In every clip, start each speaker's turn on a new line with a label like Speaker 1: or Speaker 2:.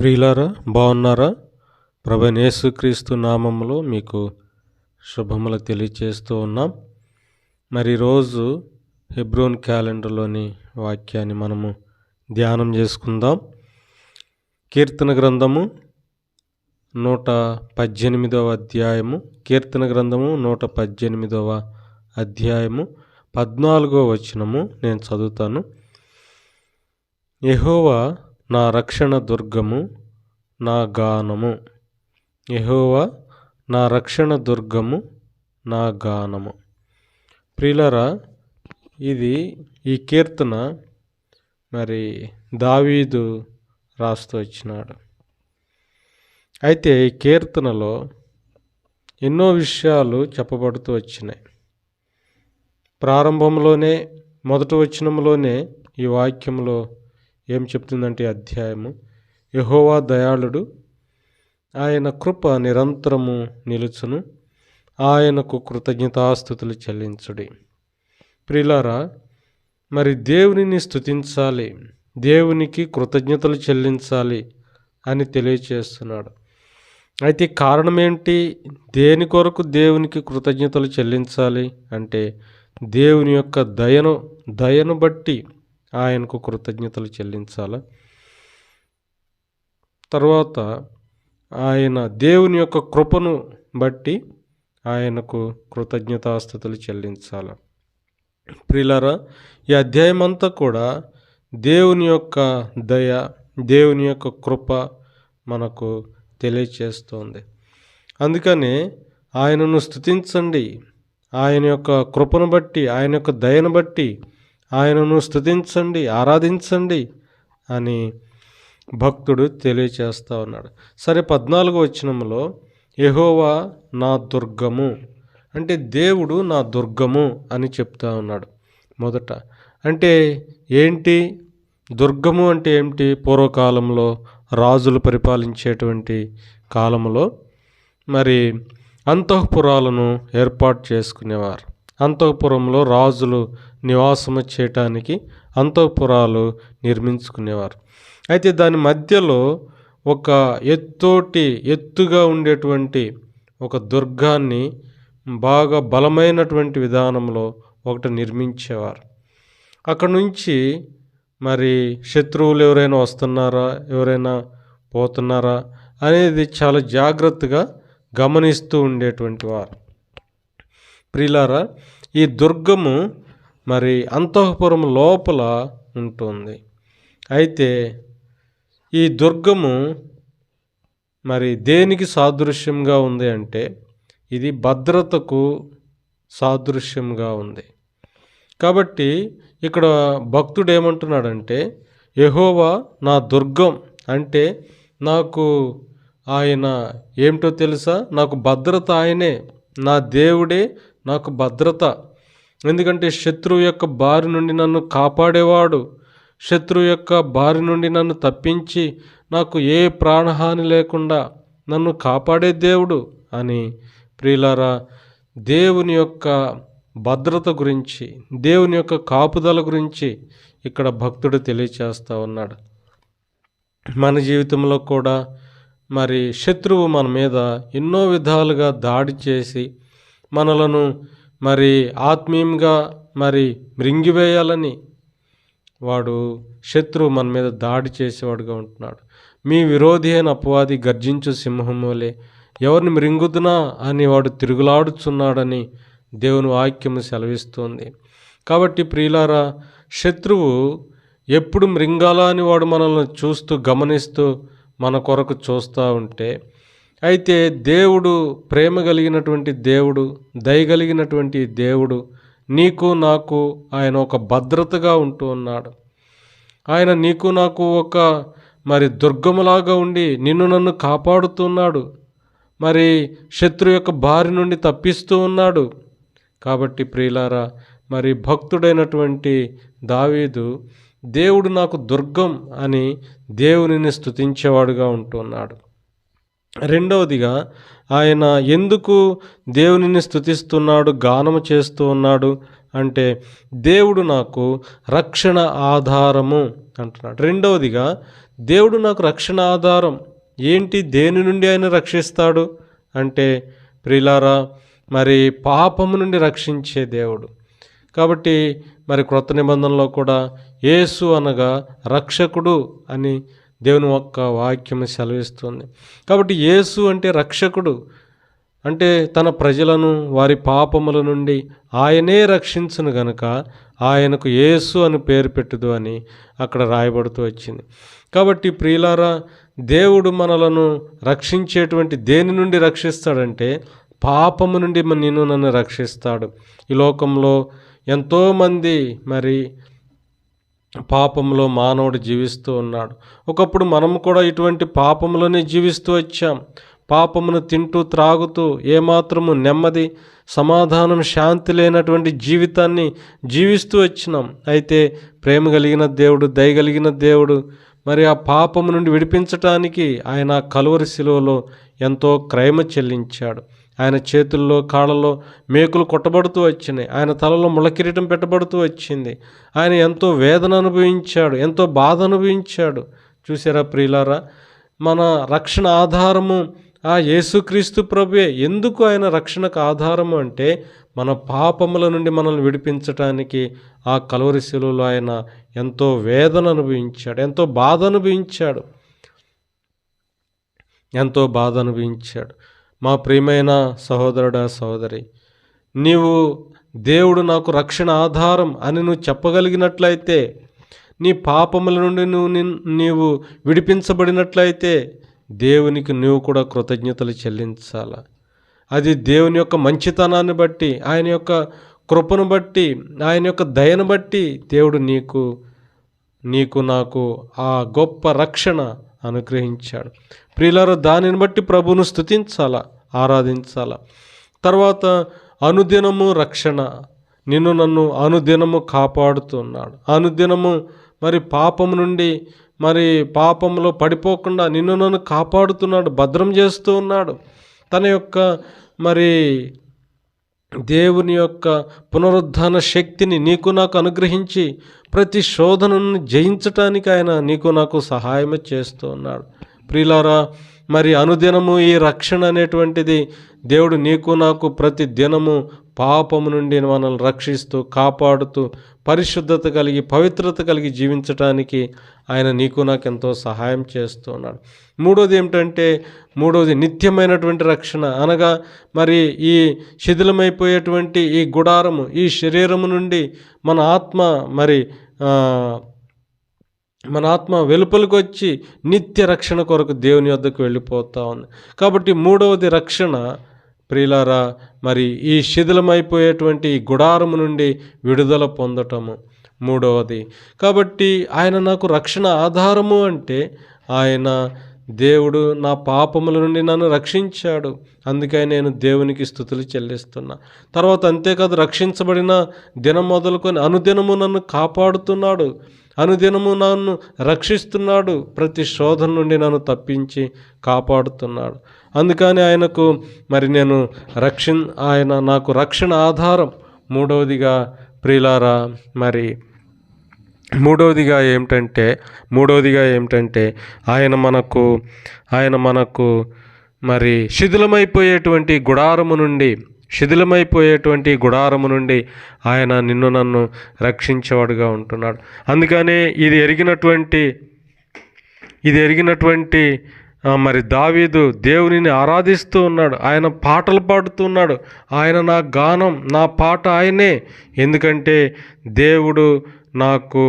Speaker 1: ప్రియులారా, బాగున్నారా? ప్రభువైన యేసుక్రీస్తు నామములో మీకు శుభములు తెలియచేస్తూ ఉన్నాం. మరి ఈరోజు హెబ్రోన్ క్యాలెండర్లోని వాక్యాన్ని మనము ధ్యానం చేసుకుందాం. కీర్తన గ్రంథము 118వ అధ్యాయము, కీర్తన గ్రంథము 118వ అధ్యాయము 14వ వచనము నేను చదువుతాను. యెహోవా నా రక్షణ దుర్గము, నా గానము. యెహోవా నా రక్షణ దుర్గము, నా గానము. ప్రియులారా, ఈ కీర్తన మరి దావీదు రాస్తూ వచ్చినాడు. అయితే ఈ కీర్తనలో ఎన్నో విషయాలు చెప్పబడుతూ వచ్చినాయి. ప్రారంభంలోనే మొదటి వచనంలోనే ఈ వాక్యంలో ఏం చెప్తుందంటే అధ్యాయము, యెహోవా దయాళుడు, ఆయన కృప నిరంతరము నిలుచును, ఆయనకు కృతజ్ఞతాస్తుతులు చెల్లించుడి. ప్రియులారా, మరి దేవునిని స్తుతించాలి, దేవునికి కృతజ్ఞతలు చెల్లించాలి అని తెలియచేస్తున్నాడు. అయితే కారణం ఏంటి? దేని కొరకు దేవునికి కృతజ్ఞతలు చెల్లించాలి అంటే దేవుని యొక్క దయను బట్టి ఆయనకు కృతజ్ఞతలు చెల్లించాలి. తర్వాత ఆయన దేవుని యొక్క కృపను బట్టి ఆయనకు కృతజ్ఞతాస్తుతులు చెల్లించాలి. ప్రియులారా, ఈ అధ్యాయం అంతా కూడా దేవుని యొక్క దయ, దేవుని యొక్క కృప మనకు తెలియచేస్తుంది. అందుకనే ఆయనను స్తుతించండి, ఆయన యొక్క కృపను బట్టి, ఆయన యొక్క దయను బట్టి ఆయనను స్తుతించండి, ఆరాధించండి అని భక్తుడు తెలియచేస్తూ ఉన్నాడు. సరే, 14వ వచనంలో యెహోవా నా దుర్గము అంటే దేవుడు నా దుర్గము అని చెప్తా ఉన్నాడు. మొదట అంటే ఏంటి? దుర్గము అంటే ఏమిటి? పూర్వకాలంలో రాజులు పరిపాలించేటువంటి కాలంలో మరి అంతఃపురాలను ఏర్పాటు చేసుకునేవారు. అంతఃపురంలో రాజులు నివాసము చేయటానికి అంతఃపురాలు నిర్మించుకునేవారు. అయితే దాని మధ్యలో ఒక ఎత్తుగా ఉండేటువంటి ఒక దుర్గాన్ని బాగా బలమైనటువంటి విధానంలో ఒకటి నిర్మించేవారు. అక్కడ నుంచి మరి శత్రువులు ఎవరైనా వస్తున్నారా, ఎవరైనా పోతున్నారా అనేది చాలా జాగ్రత్తగా గమనిస్తూ ఉండేటువంటి వారు. ప్రియులారా, ఈ దుర్గము మరి అంతఃపురం లోపల ఉంటుంది. అయితే ఈ దుర్గము మరి దేనికి సాదృశ్యంగా ఉంది అంటే ఇది భద్రతకు సాదృశ్యంగా ఉంది. కాబట్టి ఇక్కడ భక్తుడు ఏమంటున్నాడంటే యెహోవా నా దుర్గం అంటే నాకు ఆయన ఏమిటో తెలుసా? నాకు భద్రత ఆయనే, నా దేవుడే నాకు భద్రత. ఎందుకంటే శత్రువు యొక్క బారి నుండి నన్ను కాపాడేవాడు, శత్రువు యొక్క బారి నుండి నన్ను తప్పించి నాకు ఏ ప్రాణహాని లేకుండా నన్ను కాపాడే దేవుడు అని. ప్రియులారా, దేవుని యొక్క భద్రత గురించి, దేవుని యొక్క కాపుదల గురించి ఇక్కడ భక్తుడు తెలియచేస్తూ ఉన్నాడు. మన జీవితంలో కూడా మరి శత్రువు మన మీద ఎన్నో విధాలుగా దాడి చేసి మనలను మరి ఆత్మీయంగా మరి మృంగివేయాలని వాడు శత్రువు మన మీద దాడి చేసేవాడుగా ఉంటున్నాడు. మీ విరోధి అయిన అపవాది గర్జించు సింహం వలె ఎవరిని మృంగుదునా అని వాడు తిరుగులాడుచున్నాడని దేవుని వాక్యము సెలవిస్తుంది. కాబట్టి ప్రియులారా, శత్రువు ఎప్పుడు మృంగాలా అని వాడు మనల్ని చూస్తూ గమనిస్తూ మన కొరకు చూస్తూ ఉంటే, అయితే దేవుడు ప్రేమ కలిగినటువంటి దేవుడు, దయగలిగినటువంటి దేవుడు, నీకు నాకు ఆయన ఒక భద్రతగా ఉంటూ ఉన్నాడు. ఆయన నీకు నాకు ఒక మరి దుర్గములాగా ఉండి నిన్ను నన్ను కాపాడుతున్నాడు, మరి శత్రు యొక్క బారి నుండి తప్పిస్తూ ఉన్నాడు. కాబట్టి ప్రియులారా, మరి భక్తుడైనటువంటి దావీదు దేవుడు నాకు దుర్గం అని దేవునిని స్తుతించేవాడుగా ఉంటున్నాడు. రెండవదిగా ఆయన ఎందుకు దేవునిని స్తుతిస్తున్నాడు, గానము చేస్తూ ఉన్నాడు అంటే దేవుడు నాకు రక్షణ ఆధారము అంటున్నాడు. రెండవదిగా దేవుడు నాకు రక్షణ ఆధారం ఏంటి? దేని నుండి ఆయన రక్షిస్తాడు అంటే ప్రియులారా, మరి పాపము నుండి రక్షించే దేవుడు. కాబట్టి మరి క్రొత్త నిబంధనలో కూడా యేసు అనగా రక్షకుడు అని దేవుని యొక్క వాక్యం సెలవిస్తుంది. కాబట్టి యేసు అంటే రక్షకుడు, అంటే తన ప్రజలను వారి పాపముల నుండి ఆయనే రక్షించును గనుక ఆయనకు యేసు అని పేరు పెట్టుదు అని అక్కడ రాయబడుతూ వచ్చింది. కాబట్టి ప్రియులారా, దేవుడు మనలను రక్షించేటువంటి దేని నుండి రక్షిస్తాడంటే పాపము నుండి నన్ను రక్షిస్తాడు. ఈ లోకంలో ఎంతోమంది మరి పాపంలో మానవుడు జీవిస్తూ ఉన్నాడు. ఒకప్పుడు మనం కూడా ఇటువంటి పాపంలోనే జీవిస్తూ వచ్చాం. పాపమును తింటూ త్రాగుతూ ఏమాత్రము నెమ్మది, సమాధానం, శాంతి లేనటువంటి జీవితాన్ని జీవిస్తూ వచ్చినాం. అయితే ప్రేమ కలిగిన దేవుడు, దయగలిగిన దేవుడు మరి ఆ పాపము నుండి విడిపించటానికి ఆయన కలువరి శిలువలో ఎంతో క్రయమ చెల్లించాడు. ఆయన చేతుల్లో కాళ్ళలో మేకులు కొట్టబడుతూ వచ్చినాయి. ఆయన తలలో ముళ్ళకిరీటం పెట్టబడుతూ వచ్చింది. ఆయన ఎంతో వేదన అనుభవించాడు, ఎంతో బాధ అనుభవించాడు. చూసారా ప్రియులారా, మన రక్షణ ఆధారము ఆ యేసుక్రీస్తు ప్రభువే. ఎందుకు ఆయన రక్షణకు ఆధారము అంటే మన పాపముల నుండి మనల్ని విడిపించటానికి ఆ కలువరి శిలువలో ఆయన ఎంతో వేదన అనుభవించాడు, ఎంతో బాధ అనుభవించాడు. మా ప్రియమైన సహోదరుడా, సహోదరి, నీవు దేవుడు నాకు రక్షణ ఆధారం అని నువ్వు చెప్పగలిగినట్లయితే, నీ పాపముల నుండి నీవు విడిపించబడినట్లయితే దేవునికి నువ్వు కూడా కృతజ్ఞతలు చెల్లించాల. అది దేవుని యొక్క మంచితనాన్ని బట్టి, ఆయన యొక్క కృపను బట్టి, ఆయన యొక్క దయను బట్టి దేవుడు నీకు నాకు ఆ గొప్ప రక్షణ అనుగ్రహించాడు. ప్రియులారా, దానిని బట్టి ప్రభువును స్తుతించాల, ఆరాధించాల. తర్వాత అనుదినము రక్షణ, నన్ను అనుదినము కాపాడుతున్నాడు. అనుదినము మరి పాపము నుండి, మరి పాపంలో పడిపోకుండా నన్ను కాపాడుతున్నాడు, భద్రం చేస్తూ ఉన్నాడు. తన యొక్క మరి దేవుని యొక్క పునరుద్ధాన శక్తిని నీకు నాకు అనుగ్రహించి ప్రతి శోధనను జయించటానికి ఆయన నీకు నాకు సహాయం చేస్తూ ఉన్నాడు. ప్రియులారా, మరి అనుదినము ఈ రక్షణ అనేటువంటిది దేవుడు నీకు నాకు ప్రతి దినము పాపము నుండి మనల్ని రక్షిస్తూ కాపాడుతూ పరిశుద్ధత కలిగి పవిత్రత కలిగి జీవించటానికి ఆయన నీకు నాకు ఎంతో సహాయం చేస్తూ ఉన్నాడు. మూడోది నిత్యమైనటువంటి రక్షణ, అనగా మరి ఈ శిథిలమైపోయేటువంటి ఈ గుడారము, ఈ శరీరము నుండి మన ఆత్మ వెలుపలికి వచ్చి నిత్య రక్షణ కొరకు దేవుని వద్దకు వెళ్ళిపోతూ ఉంది. కాబట్టి మూడవది రక్షణ ప్రియులారా, మరి ఈ శిథిలమైపోయేటువంటి ఈ గుడారము నుండి విడుదల పొందటము మూడవది. కాబట్టి ఆయన నాకు రక్షణ ఆధారము అంటే ఆయన దేవుడు నా పాపముల నుండి నన్ను రక్షించాడు, అందుకే నేను దేవునికి స్తుతులు చెల్లిస్తున్నా. తర్వాత అంతేకాదు, రక్షించబడిన దినం మొదలుకొని అనుదినము నన్ను కాపాడుతున్నాడు, అనుదినము నన్ను రక్షిస్తున్నాడు, ప్రతి శోధన నుండి నన్ను తప్పించి కాపాడుతున్నాడు. అందుకని ఆయనకు మరి ఆయన నాకు రక్షణ ఆధారం. మూడవదిగా ప్రియులారా, మరి మూడవదిగా ఏమిటంటే ఆయన మనకు మరి శిథిలమైపోయేటువంటి గుడారము నుండి ఆయన నన్ను రక్షించేవాడుగా ఉంటున్నాడు. అందుకనే ఇది ఎరిగినటువంటి మరి దావీదు దేవునిని ఆరాధిస్తూ ఉన్నాడు. ఆయన పాటలు పాడుతున్నాడు. ఆయన నా గానం, నా పాట ఆయనే. ఎందుకంటే దేవుడు నాకు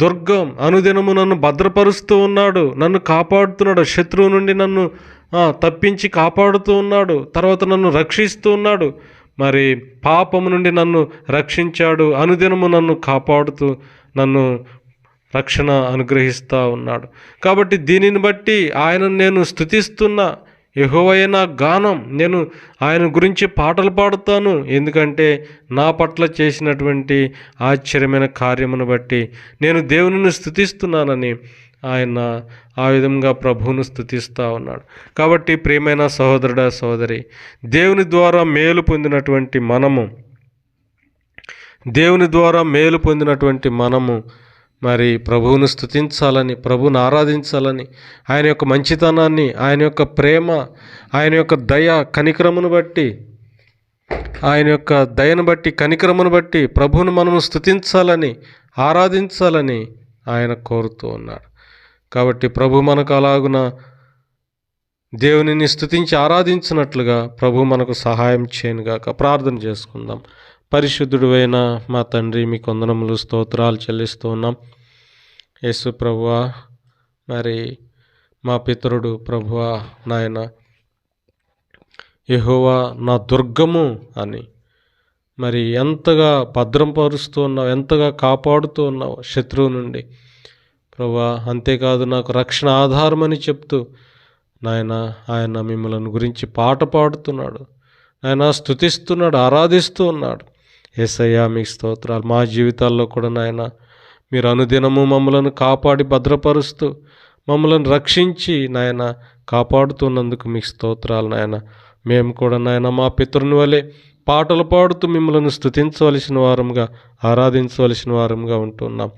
Speaker 1: దుర్గం, అనుదినము నన్ను భద్రపరుస్తూ ఉన్నాడు, నన్ను కాపాడుతున్నాడు, శత్రువు నుండి నన్ను తప్పించి కాపాడుతూ ఉన్నాడు, తర్వాత నన్ను రక్షిస్తూ ఉన్నాడు, మరి పాపము నుండి నన్ను రక్షించాడు, అనుదినము నన్ను కాపాడుతూ నన్ను రక్షణ అనుగ్రహిస్తూ ఉన్నాడు. కాబట్టి దీనిని బట్టి ఆయనను నేను స్తుతిస్తున్నా. యెహోవాయే నా గానం, నేను ఆయన గురించి పాటలు పాడుతాను. ఎందుకంటే నా పట్ల చేసినటువంటి ఆశ్చర్యమైన కార్యమును బట్టి నేను దేవునిని స్తుతిస్తున్నానని ఆయన ఆ విధంగా ప్రభువును స్తుతిస్తూ ఉన్నాడు. కాబట్టి ప్రియమైన సహోదరుడా, సహోదరి, దేవుని ద్వారా మేలు పొందినటువంటి మనము దేవుని ద్వారా మేలు పొందినటువంటి మనము మరి ప్రభువును స్తుతించాలని, ప్రభువును ఆరాధించాలని, ఆయన యొక్క మంచితనాన్ని, ఆయన యొక్క ప్రేమ, ఆయన యొక్క దయ కనికరమును బట్టి, ఆయన యొక్క దయను బట్టి, కనికరమును బట్టి ప్రభువును మనము స్తుతించాలని, ఆరాధించాలని ఆయన కోరుతూ ఉన్నాడు. కాబట్టి ప్రభు మనకు అలాగున దేవునిని స్తుతించి ఆరాధించినట్లుగా ప్రభు మనకు సహాయం చేయనుగాక. ప్రార్థన చేసుకుందాం. పరిశుద్ధుడైన మా తండ్రి, మీ వందనములు, స్తోత్రాలు చెల్లిస్తూ ఉన్నాం. యేసు ప్రభువా, మరి మా పితరుడు ప్రభువా, నాయన యెహోవా నా దుర్గము అని మరి ఎంతగా భద్రపరుస్తూ ఉన్నావు, ఎంతగా కాపాడుతూ ఉన్నావు శత్రువు నుండి ప్రభువా. అంతేకాదు నాకు రక్షణ ఆధారమని చెప్తూ నాయన ఆయన మిమ్మల్ని గురించి పాట పాడుతున్నాడు, ఆయన స్తుతిస్తున్నాడు, ఆరాధిస్తూ ఉన్నాడు. యేసయ్యా మీకు స్తోత్రాలు. మా జీవితాల్లో కూడా నాయన మీరు అనుదినము మమ్మలను కాపాడి భద్రపరుస్తూ మమ్మల్ని రక్షించి నాయన కాపాడుతున్నందుకు మీకు స్తోత్రాలు నాయన. మేము కూడా నాయన మా పితరుని వలె పాటలు పాడుతూ మిమ్మల్ని స్తుతించవలసిన వారంగా, ఆరాధించవలసిన వారంగా ఉంటున్నాం.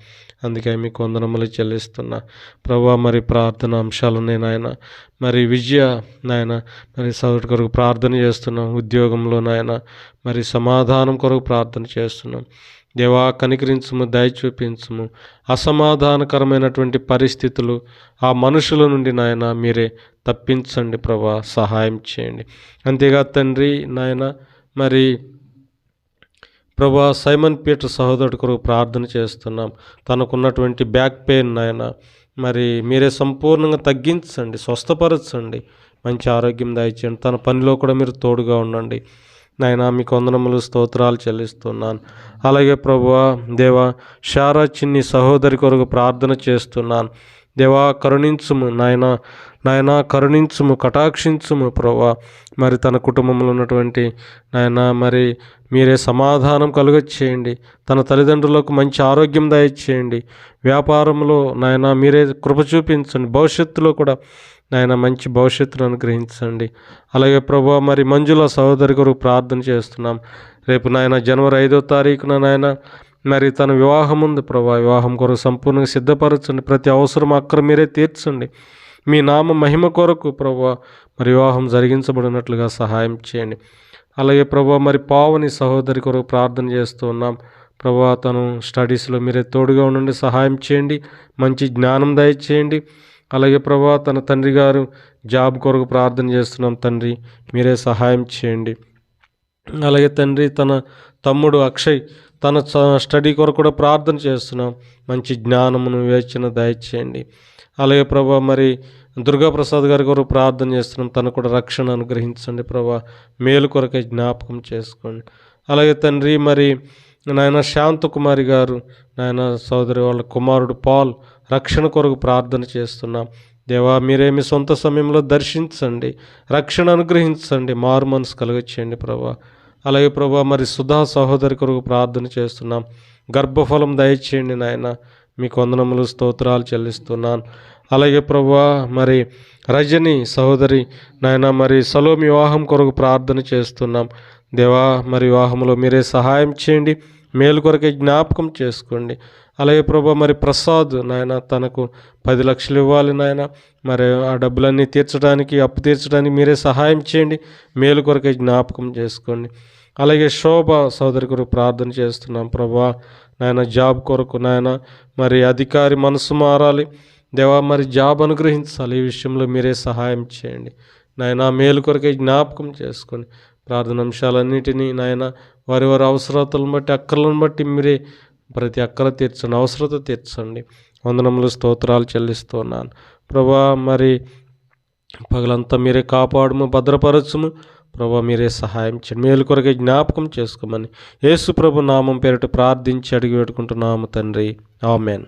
Speaker 1: అందుకే మీకు వందనములు చెల్లిస్తున్నా ప్రభువా. మరి ప్రార్థన అంశాలునే నాయన, మరి విజయ నాయన, మరి సోదరుడి కొరకు ప్రార్థన చేస్తున్నాం. ఉద్యోగంలో నాయన మరి సమాధానం కొరకు ప్రార్థన చేస్తున్నాం. దేవా కనికరించుము, దయ చూపించుము. అసమాధానకరమైనటువంటి పరిస్థితులు ఆ మనుషుల నుండి నాయన మీరే తప్పించండి ప్రభా, సహాయం చేయండి. అంతేగా తండ్రి నాయన, మరి ప్రభా సైమన్ పీటర్ సహోదరుడి కొరకు ప్రార్థన చేస్తున్నాం. తనకున్నటువంటి బ్యాక్ పెయిన్ నాయన మరి మీరే సంపూర్ణంగా తగ్గించండి, స్వస్థపరచండి, మంచి ఆరోగ్యం దయచేయండి. తన పనిలో కూడా మీరు తోడుగా ఉండండి నాయన. మీకు వందనములు, స్తోత్రాలు చెల్లిస్తున్నాను. అలాగే ప్రభువా దేవా, షారా చిన్ని సహోదరి కొరకు ప్రార్థన చేస్తున్నాను. దేవా కరుణించుము నాయన కరుణించుము, కటాక్షించుము ప్రభువా. మరి తన కుటుంబంలో ఉన్నటువంటి నాయన మరి మీరే సమాధానం కలుగచేయండి. తన తల్లిదండ్రులకు మంచి ఆరోగ్యం దయచేయండి. వ్యాపారంలో నాయన మీరే కృప చూపించండి. భవిష్యత్తులో కూడా నాయన మంచి భవిష్యత్తును అనుగ్రహించండి. అలాగే ప్రభువా మరి మంజుల సహోదరి కొరకు ప్రార్థన చేస్తున్నాం. రేపు నాయన జనవరి 5వ తారీఖున నాయన మరి తన వివాహం ఉంది ప్రభా. వివాహం కొరకు సంపూర్ణంగా సిద్ధపరచండి. ప్రతి అవసరం అక్కడ మీరే తీర్చండి. మీ నామ మహిమ కొరకు ప్రభువా మరి వివాహం జరిగించబడినట్లుగా సహాయం చేయండి. అలాగే ప్రభువా మరి పావని సహోదరి కొరకు ప్రార్థన చేస్తూ ఉన్నాం ప్రభువా. తను స్టడీస్లో మీరే తోడుగా ఉండండి, సహాయం చేయండి, మంచి జ్ఞానం దయచేయండి. అలాగే ప్రభువా తన తండ్రి గారు జాబ్ కొరకు ప్రార్థన చేస్తున్నాం తండ్రి, మీరే సహాయం చేయండి. అలాగే తండ్రి తన తమ్ముడు అక్షయ్ తన స్టడీ కొరకు కూడా ప్రార్థన చేస్తున్నాం. మంచి జ్ఞానమును, వివేచన దయచేయండి. అలాగే ప్రభా మరి దుర్గాప్రసాద్ గారి కొరకు ప్రార్థన చేస్తున్నాం. తను కూడా రక్షణ అనుగ్రహించండి ప్రభా, మేలు కొరకే జ్ఞాపకం చేసుకోండి. అలాగే తండ్రి మరి నాయన శాంతకుమారి గారు నాయన సోదరి వాళ్ళ కుమారుడు పాల్ రక్షణ కొరకు ప్రార్థన చేస్తున్నాం. దేవా మీరేమి సొంత సమయంలో దర్శించండి, రక్షణ అనుగ్రహించండి, మారు మనసు కలుగచేయండి ప్రభా. అలాగే ప్రభా మరి సుధా సహోదరి కొరకు ప్రార్థన చేస్తున్నాం. గర్భఫలం దయచేయండి నాయన, మీకు వందనములు, స్తోత్రాలు చెల్లిస్తున్నాను. అలాగే ప్రభా మరి రజని సహోదరి నాయన మరి సలోమి వివాహం కొరకు ప్రార్థన చేస్తున్నాం. దేవా మరి వివాహంలో మీరే సహాయం చేయండి, మేలు కొరకే జ్ఞాపకం చేసుకోండి. అలాగే ప్రభా మరి ప్రసాద్ నాయన తనకు 10 లక్షలు ఇవ్వాలి నాయన, మరి ఆ డబ్బులన్నీ తీర్చడానికి, అప్పు తీర్చడానికి మీరే సహాయం చేయండి, మేలు కొరకే జ్ఞాపకం చేసుకోండి. అలాగే శోభ సోదరి కొరకు ప్రార్థన చేస్తున్నాం ప్రభా. నాయన జాబ్ కొరకు నాయన మరి అధికారి మనసు మారాలి దేవా, మరి జాబ్ అనుగ్రహించాలి. ఈ విషయంలో మీరే సహాయం చేయండి నాయన, మేలు కొరకే జ్ఞాపకం చేసుకోండి. ప్రార్థన అంశాలన్నిటినీ నాయన వారి వారి అవసరతలను బట్టి, అక్కర్లను బట్టి మీరే ప్రతి అక్కర తీర్చండి, అవసరత తీర్చండి. వందనములు, స్తోత్రాలు చెల్లిస్తున్నాను ప్రభా. మరి పగలంతా మీరే కాపాడుము, భద్రపరచుము ప్రభా, మీరే సహాయం చేయండి, మేలు కొరకే జ్ఞాపకం చేసుకోమని యేసు ప్రభు నామం పేరిట ప్రార్థించి అడిగి పెట్టుకుంటున్నాము తండ్రి, ఆమెన్.